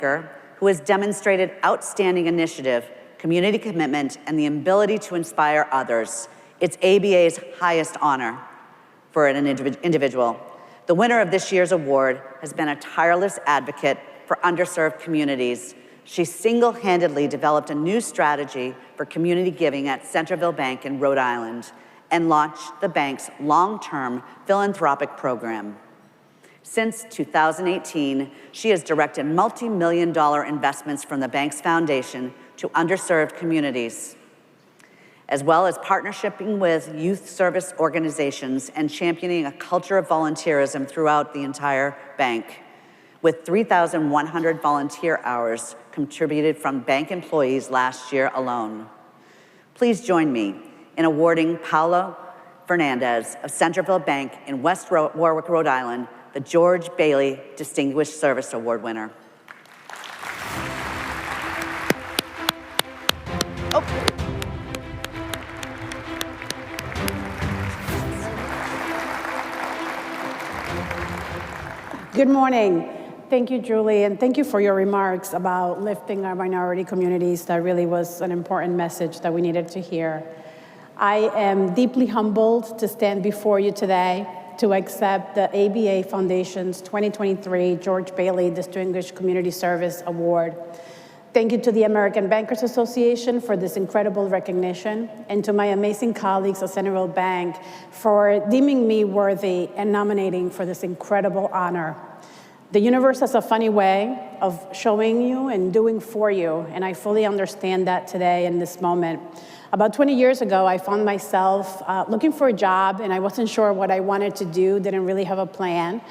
who has demonstrated outstanding initiative, community commitment, and the ability to inspire others. It's ABA's highest honor for an individual. The winner of this year's award has been a tireless advocate for underserved communities. She single-handedly developed a new strategy for community giving at Centerville Bank in Rhode Island and launched the bank's long-term philanthropic program. Since 2018, she has directed multi-million-dollar investments from the bank's foundation to underserved communities, as well as partnering with youth service organizations and championing a culture of volunteerism throughout the entire bank, with 3,100 volunteer hours contributed from bank employees last year alone. Please join me in awarding Paola Fernandez of Centerville Bank in West Warwick, Rhode Island, the George Bailey Distinguished Service Award winner. Oh. Good morning. Thank you, Julie, and thank you for your remarks about lifting our minority communities. That really was an important message that we needed to hear. I am deeply humbled to stand before you today to accept the ABA Foundation's 2023 George Bailey Distinguished Community Service Award. Thank you to the American Bankers Association for this incredible recognition, and to my amazing colleagues at Centerville Bank for deeming me worthy and nominating for this incredible honor. The universe has a funny way of showing you and doing for you, and I fully understand that today in this moment. About 20 years ago, I found myself looking for a job, and I wasn't sure what I wanted to do, didn't really have a plan.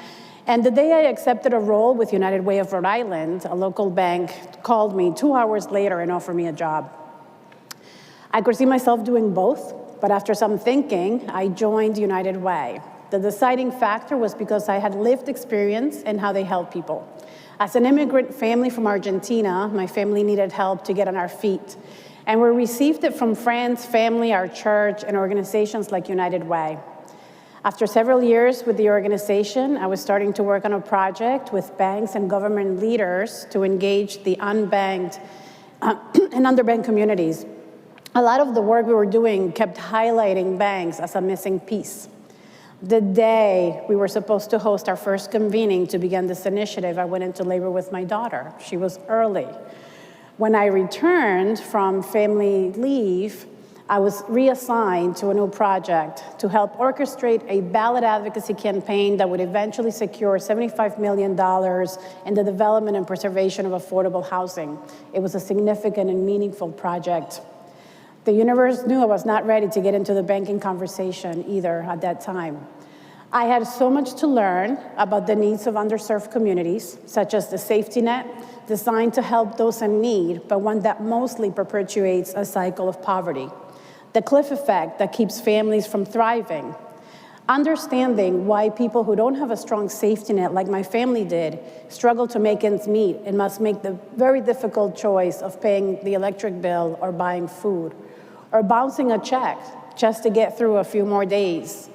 And the day I accepted a role with United Way of Rhode Island, a local bank called me 2 hours later and offered me a job. I could see myself doing both, but after some thinking, I joined United Way. The deciding factor was because I had lived experience in how they help people. As an immigrant family from Argentina, my family needed help to get on our feet. And we received it from friends, family, our church, and organizations like United Way. After several years with the organization, I was starting to work on a project with banks and government leaders to engage the unbanked and underbanked communities. A lot of the work we were doing kept highlighting banks as a missing piece. The day we were supposed to host our first convening to begin this initiative, I went into labor with my daughter. She was early. When I returned from family leave, I was reassigned to a new project to help orchestrate a ballot advocacy campaign that would eventually secure $75 million in the development and preservation of affordable housing. It was a significant and meaningful project. The universe knew I was not ready to get into the banking conversation either at that time. I had so much to learn about the needs of underserved communities, such as the safety net, designed to help those in need, but one that mostly perpetuates a cycle of poverty. The cliff effect that keeps families from thriving. Understanding why people who don't have a strong safety net, like my family did, struggle to make ends meet and must make the very difficult choice of paying the electric bill or buying food, or bouncing a check just to get through a few more days.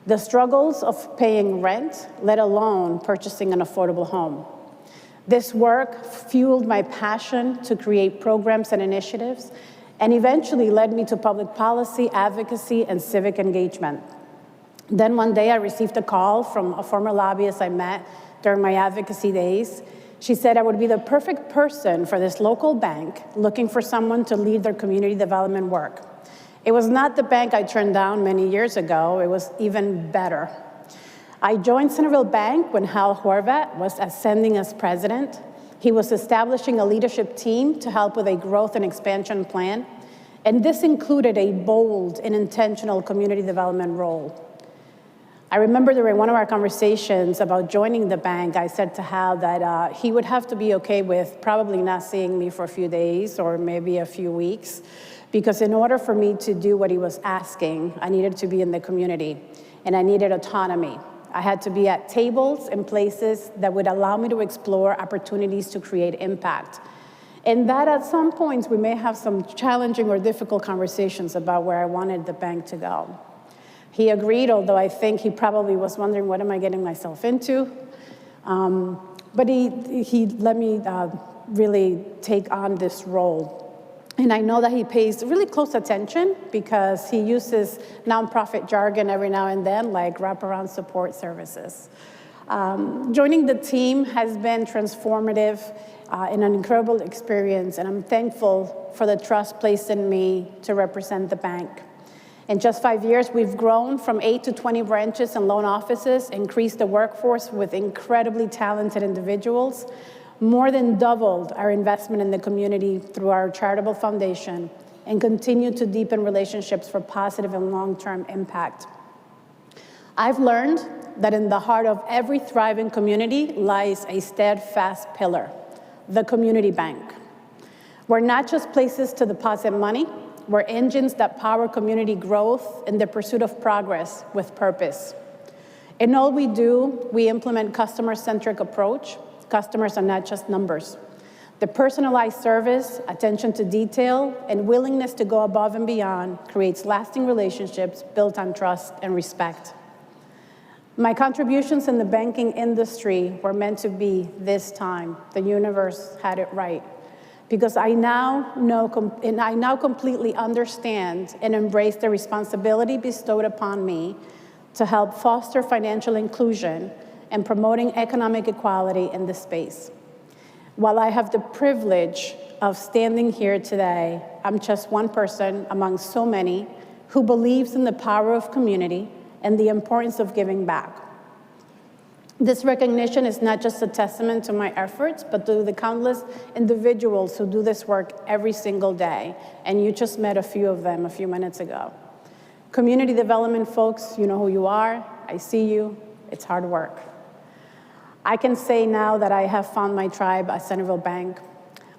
The struggles of paying rent, let alone purchasing an affordable home. This work fueled my passion to create programs and initiatives, and eventually led me to public policy, advocacy, and civic engagement. Then one day I received a call from a former lobbyist I met during my advocacy days. She said I would be the perfect person for this local bank looking for someone to lead their community development work. It was not the bank I turned down many years ago, it was even better. I joined Centerville Bank when Hal Horvath was ascending as president. He was establishing a leadership team to help with a growth and expansion plan, and this included a bold and intentional community development role. I remember during one of our conversations about joining the bank, I said to Hal that he would have to be okay with probably not seeing me for a few days or maybe a few weeks, because in order for me to do what he was asking, I needed to be in the community, and I needed autonomy. I had to be at tables and places that would allow me to explore opportunities to create impact. And that at some points, we may have some challenging or difficult conversations about where I wanted the bank to go. He agreed, although I think he probably was wondering, what am I getting myself into? But he let me really take on this role. And I know that he pays really close attention because he uses nonprofit jargon every now and then, like wraparound support services. Joining the team has been transformative and an incredible experience, and I'm thankful for the trust placed in me to represent the bank. In just 5 years, we've grown from 8 to 20 branches and loan offices, increased the workforce with incredibly talented individuals, more than doubled our investment in the community through our charitable foundation, and continue to deepen relationships for positive and long-term impact. I've learned that in the heart of every thriving community lies a steadfast pillar, the community bank. We're not just places to deposit money, we're engines that power community growth in the pursuit of progress with purpose. In all we do, we implement customer-centric approach. Customers are not just numbers. The personalized service, attention to detail, and willingness to go above and beyond creates lasting relationships built on trust and respect. My contributions in the banking industry were meant to be this time. The universe had it right. Because I now completely understand and embrace the responsibility bestowed upon me to help foster financial inclusion and promoting economic equality in this space. While I have the privilege of standing here today, I'm just one person among so many who believes in the power of community and the importance of giving back. This recognition is not just a testament to my efforts, but to the countless individuals who do this work every single day, and you just met a few of them a few minutes ago. Community development folks, you know who you are, I see you, it's hard work. I can say now that I have found my tribe at Centerville Bank.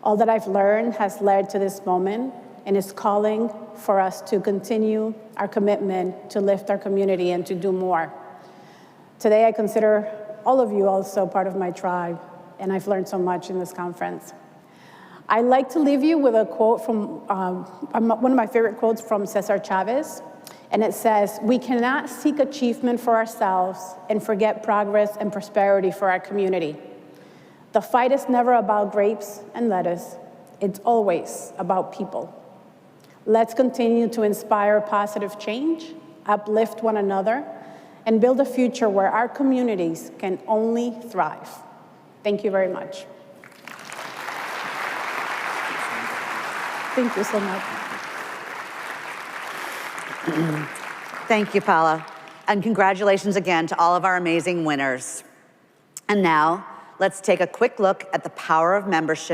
All that I've learned has led to this moment and is calling for us to continue our commitment to lift our community and to do more. Today, I consider all of you also part of my tribe, and I've learned so much in this conference. I'd like to leave you with a quote from, one of my favorite quotes from Cesar Chavez, and it says, "We cannot seek achievement for ourselves and forget progress and prosperity for our community. The fight is never about grapes and lettuce, it's always about people." Let's continue to inspire positive change, uplift one another, and build a future where our communities can only thrive. Thank you very much. Thank you so much. Thank you, Paola. And congratulations again to all of our amazing winners. And now, let's take a quick look at the power of membership